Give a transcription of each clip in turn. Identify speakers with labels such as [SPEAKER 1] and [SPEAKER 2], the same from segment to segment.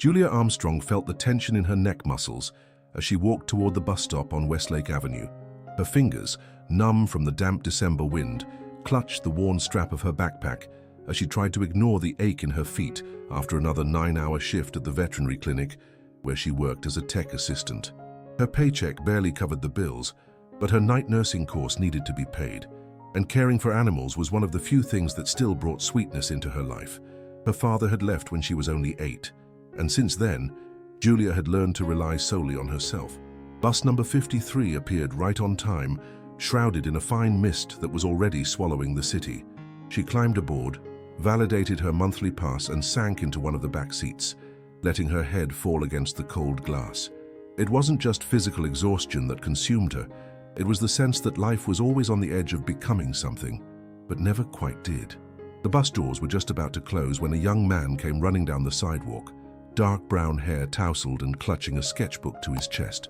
[SPEAKER 1] Julia Armstrong felt the tension in her neck muscles as she walked toward the bus stop on Westlake Avenue. Her fingers, numb from the damp December wind, clutched the worn strap of her backpack as she tried to ignore the ache in her feet after another 9-hour shift at the veterinary clinic where she worked as a tech assistant. Her paycheck barely covered the bills, but her night nursing course needed to be paid, and caring for animals was one of the few things that still brought sweetness into her life. Her father had left when she was only 8, and since then, Julia had learned to rely solely on herself. Bus number 53 appeared right on time, shrouded in a fine mist that was already swallowing the city. She climbed aboard, validated her monthly pass, and sank into one of the back seats, letting her head fall against the cold glass. It wasn't just physical exhaustion that consumed her. It was the sense that life was always on the edge of becoming something, but never quite did. The bus doors were just about to close when a young man came running down the sidewalk, dark brown hair tousled and clutching a sketchbook to his chest.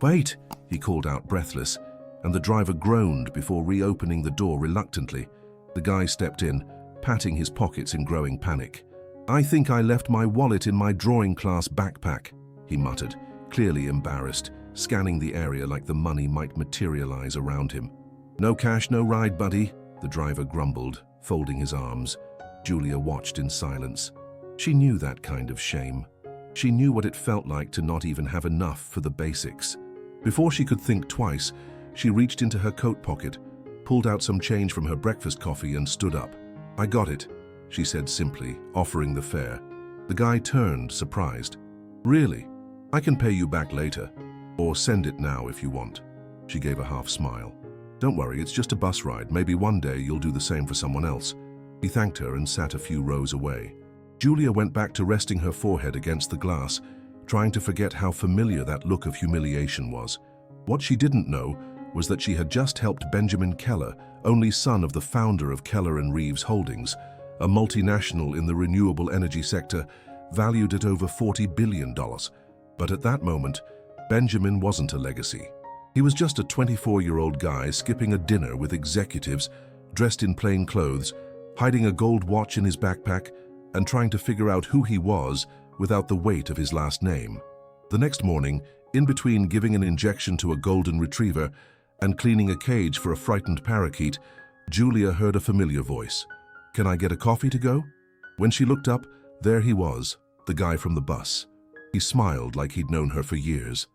[SPEAKER 1] "Wait!" he called out, breathless, and the driver groaned before reopening the door reluctantly. The guy stepped in, patting his pockets in growing panic. "I think I left my wallet in my drawing class backpack," he muttered, clearly embarrassed, scanning the area like the money might materialize around him. "No cash, no ride, buddy," the driver grumbled, folding his arms. Julia watched in silence. She knew that kind of shame. She knew what it felt like to not even have enough for the basics. Before she could think twice, she reached into her coat pocket, pulled out some change from her breakfast coffee, and stood up. "I got it," she said simply, offering the fare. The guy turned, surprised. "Really? I can pay you back later. Or send it now if you want." She gave a half smile. "Don't worry, it's just a bus ride. Maybe one day you'll do the same for someone else." He thanked her and sat a few rows away. Julia went back to resting her forehead against the glass, trying to forget how familiar that look of humiliation was. What she didn't know was that she had just helped Benjamin Keller, only son of the founder of Keller and Reeves Holdings, a multinational in the renewable energy sector valued at over $40 billion. But at that moment, Benjamin wasn't a legacy. He was just a 24-year-old guy skipping a dinner with executives, dressed in plain clothes, hiding a gold watch in his backpack, and trying to figure out who he was without the weight of his last name. The next morning, in between giving an injection to a golden retriever and cleaning a cage for a frightened parakeet, Julia heard a familiar voice. "Can I get a coffee to go?" When she looked up, there he was, the guy from the bus. He smiled like he'd known her for years.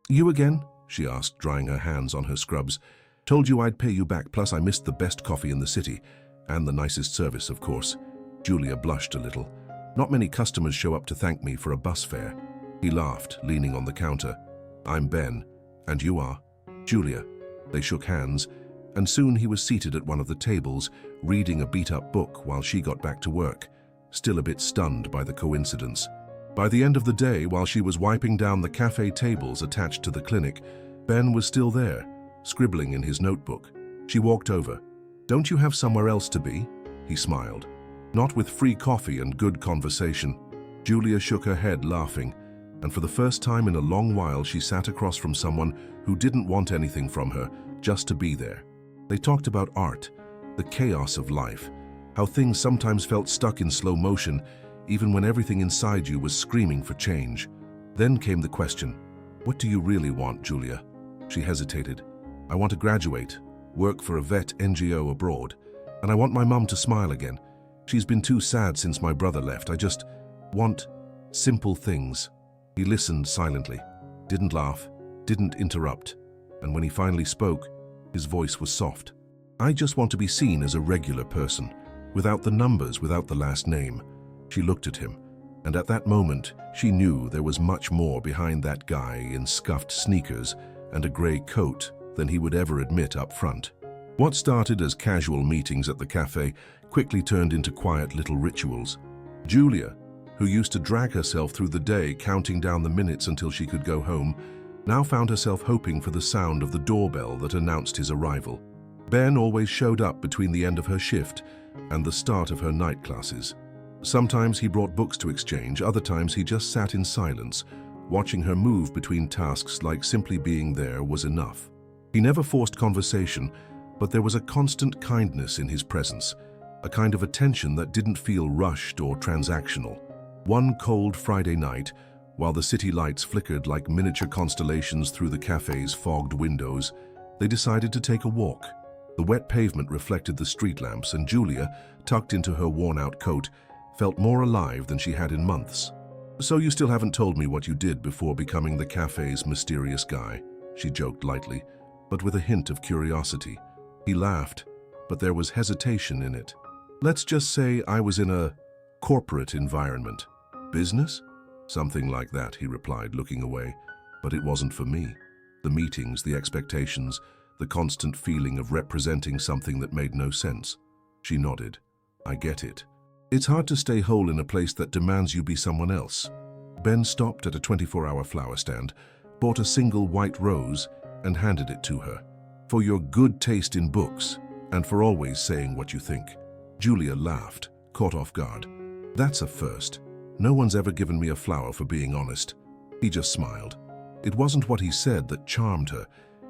[SPEAKER 1] "You again?" she asked, drying her hands on her scrubs. "Told you I'd pay you back, plus I missed the best coffee in the city. And the nicest service, of course." Julia blushed a little. "Not many customers show up to thank me for a bus fare." He laughed, leaning on the counter. "I'm Ben. And you are?" "Julia." They shook hands, and soon he was seated at one of the tables, reading a beat-up book while she got back to work, still a bit stunned by the coincidence. By the end of the day, while she was wiping down the cafe tables attached to the clinic, Ben was still there, scribbling in his notebook. She walked over. "Don't you have somewhere else to be?" He smiled. "Not with free coffee and good conversation." Julia shook her head, laughing, and for the first time in a long while she sat across from someone who didn't want anything from her, just to be there. They talked about art, the chaos of life, how things sometimes felt stuck in slow motion, even when everything inside you was screaming for change. Then came the question, "What do you really want, Julia?" She hesitated. "I want to graduate, work for a vet NGO abroad, and I want my mum to smile again. She's been too sad since my brother left. I just want simple things." He listened silently, didn't laugh, didn't interrupt, and when he finally spoke, his voice was soft. "I just want to be seen as a regular person, without the numbers, without the last name." She looked at him, and at that moment, she knew there was much more behind that guy in scuffed sneakers and a gray coat than he would ever admit up front. What started as casual meetings at the cafe quickly turned into quiet little rituals. Julia, who used to drag herself through the day counting down the minutes until she could go home, now found herself hoping for the sound of the doorbell that announced his arrival. Ben always showed up between the end of her shift and the start of her night classes. Sometimes he brought books to exchange, other times he just sat in silence, watching her move between tasks like simply being there was enough. He never forced conversation, but there was a constant kindness in his presence, a kind of attention that didn't feel rushed or transactional. One cold Friday night, while the city lights flickered like miniature constellations through the cafe's fogged windows, they decided to take a walk. The wet pavement reflected the street lamps, and Julia, tucked into her worn-out coat, felt more alive than she had in months. "So you still haven't told me what you did before becoming the cafe's mysterious guy," she joked lightly, but with a hint of curiosity. He laughed, but there was hesitation in it. "Let's just say I was in a corporate environment." "Business?" "Something like that," he replied, looking away. "But it wasn't for me. The meetings, the expectations, the constant feeling of representing something that made no sense." She nodded. "I get it. It's hard to stay whole in a place that demands you be someone else." Ben stopped at a 24-hour flower stand, bought a single white rose, and handed it to her. "For your good taste in books, and for always saying what you think." Julia laughed, caught off guard. "That's a first. No one's ever given me a flower for being honest." He just smiled. It wasn't what he said that charmed her.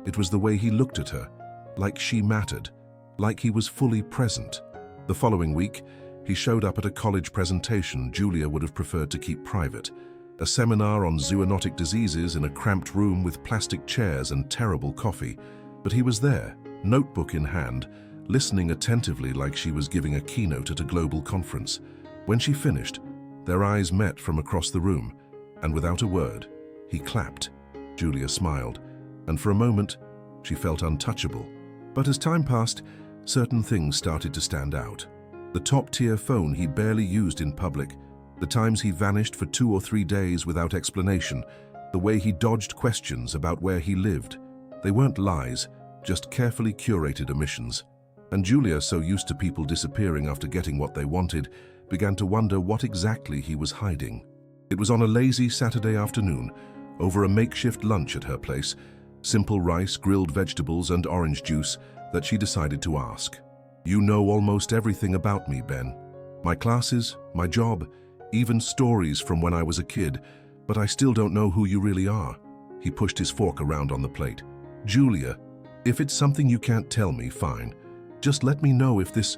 [SPEAKER 1] It was the way he looked at her, like she mattered, like he was fully present. The following week, he showed up at a college presentation Julia would have preferred to keep private. A seminar on zoonotic diseases in a cramped room with plastic chairs and terrible coffee. But he was there, notebook in hand, listening attentively like she was giving a keynote at a global conference. When she finished, their eyes met from across the room, and without a word, he clapped. Julia smiled, and for a moment, she felt untouchable. But as time passed, certain things started to stand out. The top-tier phone he barely used in public, the times he vanished for 2 or 3 days without explanation, the way he dodged questions about where he lived. They weren't lies, just carefully curated omissions. And Julia, so used to people disappearing after getting what they wanted, began to wonder what exactly he was hiding. It was on a lazy Saturday afternoon, over a makeshift lunch at her place, simple rice, grilled vegetables, and orange juice, that she decided to ask. "You know almost everything about me, Ben. My classes, my job, even stories from when I was a kid, but I still don't know who you really are." He pushed his fork around on the plate. "Julia, if it's something you can't tell me, fine. Just let me know if this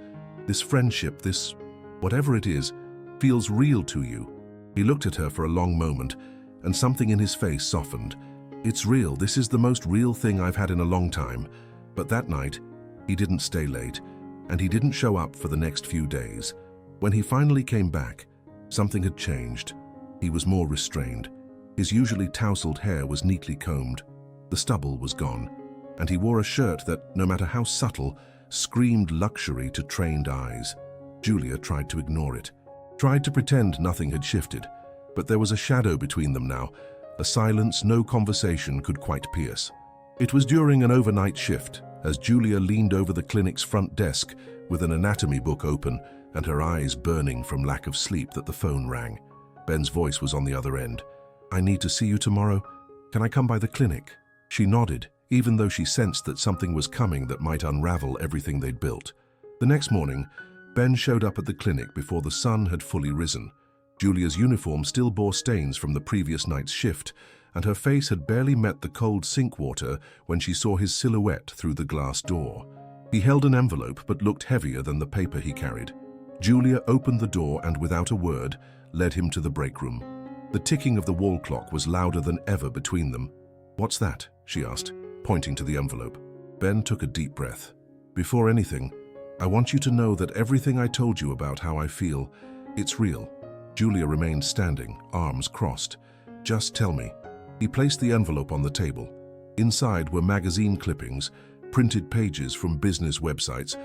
[SPEAKER 1] friendship, this whatever it is, feels real to you." He looked at her for a long moment, and something in his face softened. "It's real. This is the most real thing I've had in a long time." But that night, he didn't stay late, and he didn't show up for the next few days. When he finally came back, something had changed. He was more restrained. His usually tousled hair was neatly combed. The stubble was gone, and he wore a shirt that, no matter how subtle, screamed luxury to trained eyes. Julia tried to ignore it, tried to pretend nothing had shifted, but there was a shadow between them now, a silence no conversation could quite pierce. It was during an overnight shift, as Julia leaned over the clinic's front desk with an anatomy book open and her eyes burning from lack of sleep, that the phone rang. Ben's voice was on the other end. "I need to see you tomorrow. Can I come by the clinic?" She nodded, even though she sensed that something was coming that might unravel everything they'd built. The next morning, Ben showed up at the clinic before the sun had fully risen. Julia's uniform still bore stains from the previous night's shift, and her face had barely met the cold sink water when she saw his silhouette through the glass door. He held an envelope but looked heavier than the paper he carried. Julia opened the door and, without a word, led him to the break room. The ticking of the wall clock was louder than ever between them. "What's that?" she asked, pointing to the envelope. Ben took a deep breath. "Before anything, I want you to know that everything I told you about how I feel, it's real." Julia remained standing, arms crossed. "Just tell me." He placed the envelope on the table. Inside were magazine clippings, printed pages from business websites,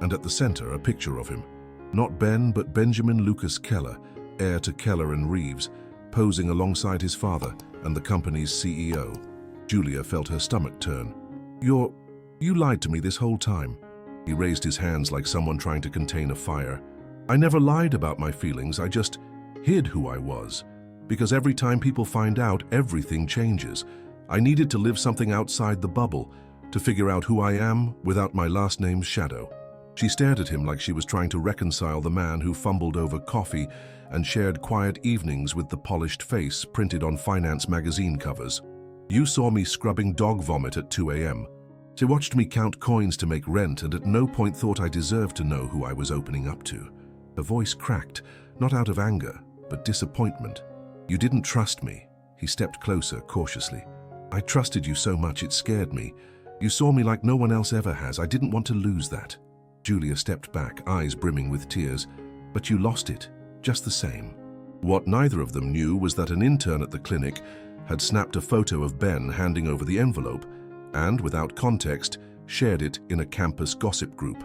[SPEAKER 1] and at the center a picture of him. Not Ben, but Benjamin Lucas Keller, heir to Keller and Reeves, posing alongside his father and the company's CEO. Julia felt her stomach turn. You lied to me this whole time." He raised his hands like someone trying to contain a fire. "I never lied about my feelings, I just hid who I was. Because every time people find out, everything changes. I needed to live something outside the bubble, to figure out who I am without my last name's shadow." She stared at him like she was trying to reconcile the man who fumbled over coffee and shared quiet evenings with the polished face printed on finance magazine covers. "You saw me scrubbing dog vomit at 2 a.m. She watched me count coins to make rent and at no point thought I deserved to know who I was opening up to." Her voice cracked, not out of anger, but disappointment. "You didn't trust me." He stepped closer, cautiously. "I trusted you so much it scared me. You saw me like no one else ever has. I didn't want to lose that." Julia stepped back, eyes brimming with tears. "But you lost it, just the same." What neither of them knew was that an intern at the clinic had snapped a photo of Ben handing over the envelope and, without context, shared it in a campus gossip group.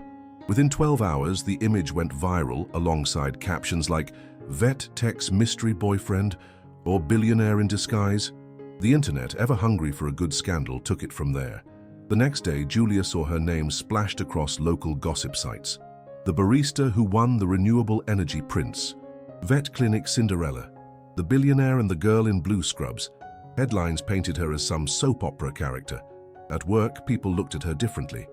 [SPEAKER 1] Within 12 hours, the image went viral alongside captions like "Vet Tech's mystery boyfriend" or "Billionaire in disguise." The internet, ever hungry for a good scandal, took it from there. The next day, Julia saw her name splashed across local gossip sites. The barista who won the renewable energy prince, Vet Clinic Cinderella, the billionaire and the girl in blue scrubs. Headlines painted her as some soap opera character. At work, people looked at her differently.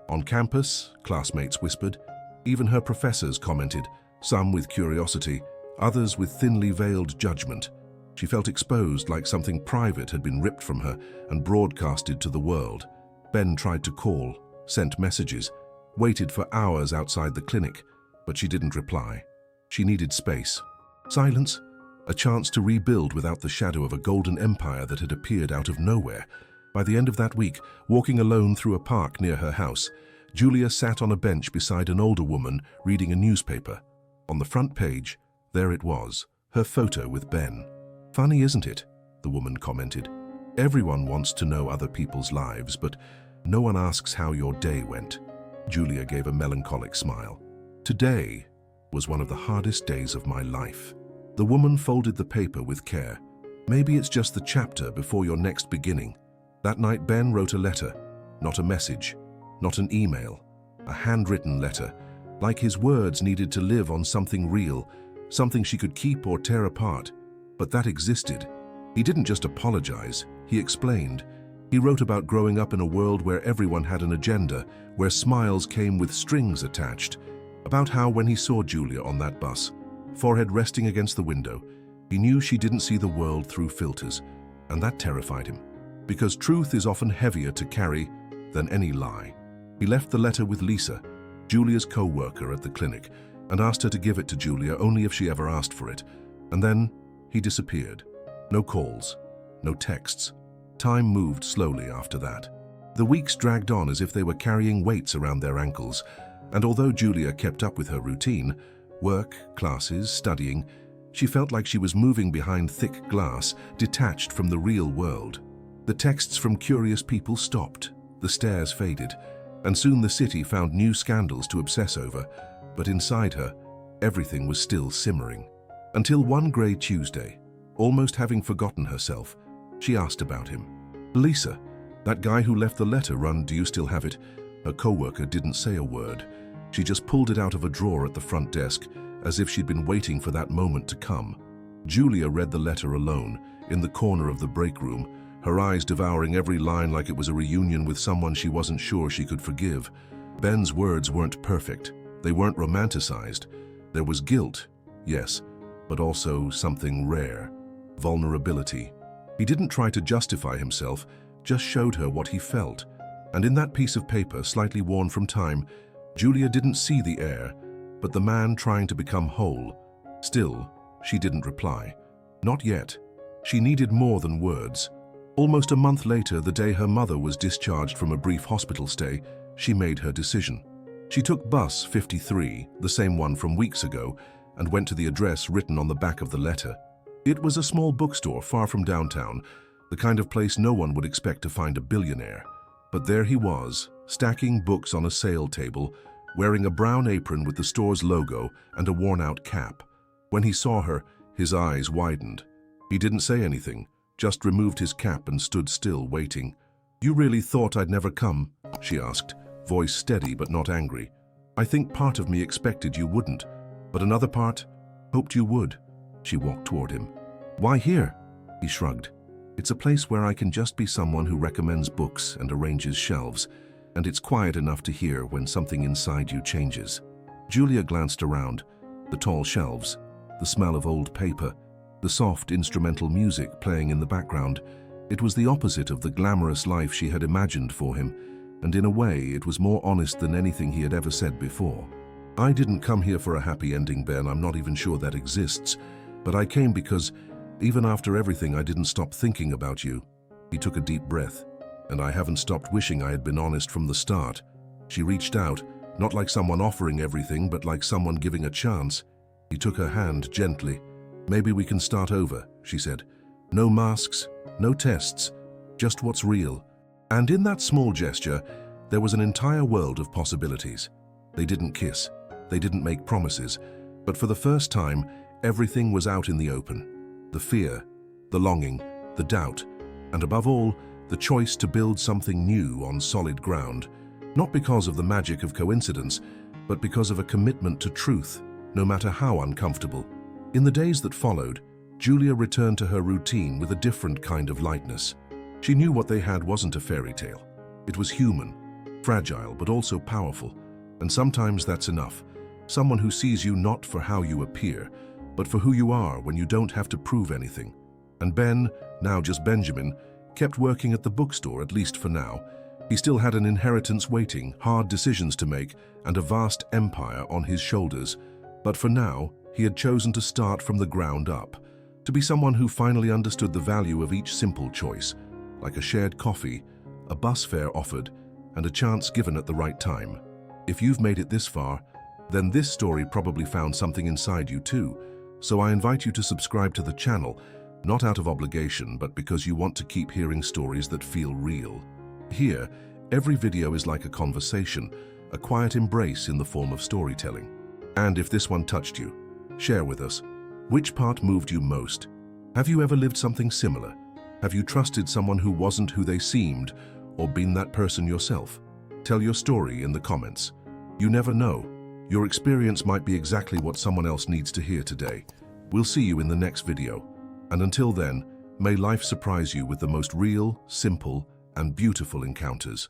[SPEAKER 1] On campus, classmates whispered. Even her professors commented, some with curiosity, others with thinly veiled judgment. She felt exposed, like something private had been ripped from her and broadcasted to the world. Ben tried to call, sent messages, waited for hours outside the clinic, but she didn't reply. She needed space. Silence, a chance to rebuild without the shadow of a golden empire that had appeared out of nowhere. By the end of that week, walking alone through a park near her house, Julia sat on a bench beside an older woman reading a newspaper. On the front page, there it was, her photo with Ben. "Funny, isn't it?" the woman commented. "Everyone wants to know other people's lives, but no one asks how your day went." Julia gave a melancholic smile. "Today was one of the hardest days of my life." The woman folded the paper with care. "Maybe it's just the chapter before your next beginning." That night, Ben wrote a letter, not a message, not an email, a handwritten letter, like his words needed to live on something real, something she could keep or tear apart. But that existed. He didn't just apologize, he explained. He wrote about growing up in a world where everyone had an agenda, where smiles came with strings attached, about how when he saw Julia on that bus, forehead resting against the window, he knew she didn't see the world through filters, and that terrified him, because truth is often heavier to carry than any lie. He left the letter with Lisa, Julia's co-worker at the clinic, and asked her to give it to Julia only if she ever asked for it, and then he disappeared. No calls, no texts. Time moved slowly after that. The weeks dragged on as if they were carrying weights around their ankles, and although Julia kept up with her routine, work, classes, studying, she felt like she was moving behind thick glass, detached from the real world. The texts from curious people stopped, the stares faded, and soon the city found new scandals to obsess over, but inside her, everything was still simmering. Until one grey Tuesday, almost having forgotten herself, she asked about him. "Lisa, that guy who left the letter, do you still have it?" Her co-worker didn't say a word. She just pulled it out of a drawer at the front desk, as if she'd been waiting for that moment to come. Julia read the letter alone, in the corner of the break room, her eyes devouring every line like it was a reunion with someone she wasn't sure she could forgive. Ben's words weren't perfect. They weren't romanticized. There was guilt, yes, but also something rare. Vulnerability. He didn't try to justify himself, just showed her what he felt. And in that piece of paper, slightly worn from time, Julia didn't see the heir, but the man trying to become whole. Still, she didn't reply. Not yet. She needed more than words. Almost a month later, the day her mother was discharged from a brief hospital stay, she made her decision. She took bus 53, the same one from weeks ago, and went to the address written on the back of the letter. It was a small bookstore far from downtown, the kind of place no one would expect to find a billionaire. But there he was, stacking books on a sale table, wearing a brown apron with the store's logo and a worn-out cap. When he saw her, his eyes widened. He didn't say anything, just removed his cap and stood still, waiting. "You really thought I'd never come?" she asked, voice steady but not angry. "I think part of me expected you wouldn't, but another part hoped you would." She walked toward him. "Why here?" He shrugged. "It's a place where I can just be someone who recommends books and arranges shelves, and it's quiet enough to hear when something inside you changes." Julia glanced around. The tall shelves, the smell of old paper, the soft instrumental music playing in the background. It was the opposite of the glamorous life she had imagined for him, and in a way it was more honest than anything he had ever said before. "I didn't come here for a happy ending, Ben. I'm not even sure that exists. But I came because, even after everything, I didn't stop thinking about you." He took a deep breath. "And I haven't stopped wishing I had been honest from the start." She reached out, not like someone offering everything, but like someone giving a chance. He took her hand gently. "Maybe we can start over," she said. "No masks, no tests, just what's real." And in that small gesture, there was an entire world of possibilities. They didn't kiss, they didn't make promises, but for the first time, everything was out in the open. The fear, the longing, the doubt, and above all, the choice to build something new on solid ground, not because of the magic of coincidence, but because of a commitment to truth, no matter how uncomfortable. In the days that followed, Julia returned to her routine with a different kind of lightness. She knew what they had wasn't a fairy tale. It was human, fragile, but also powerful. And sometimes that's enough. Someone who sees you not for how you appear, but for who you are when you don't have to prove anything. And Ben, now just Benjamin, kept working at the bookstore, at least for now. He still had an inheritance waiting, hard decisions to make, and a vast empire on his shoulders. But for now, he had chosen to start from the ground up, to be someone who finally understood the value of each simple choice, like a shared coffee, a bus fare offered, and a chance given at the right time. If you've made it this far, then this story probably found something inside you too. So I invite you to subscribe to the channel, not out of obligation, but because you want to keep hearing stories that feel real. Here, every video is like a conversation, a quiet embrace in the form of storytelling. And if this one touched you, share with us. Which part moved you most? Have you ever lived something similar? Have you trusted someone who wasn't who they seemed, or been that person yourself? Tell your story in the comments. You never know. Your experience might be exactly what someone else needs to hear today. We'll see you in the next video. And until then, may life surprise you with the most real, simple, and beautiful encounters.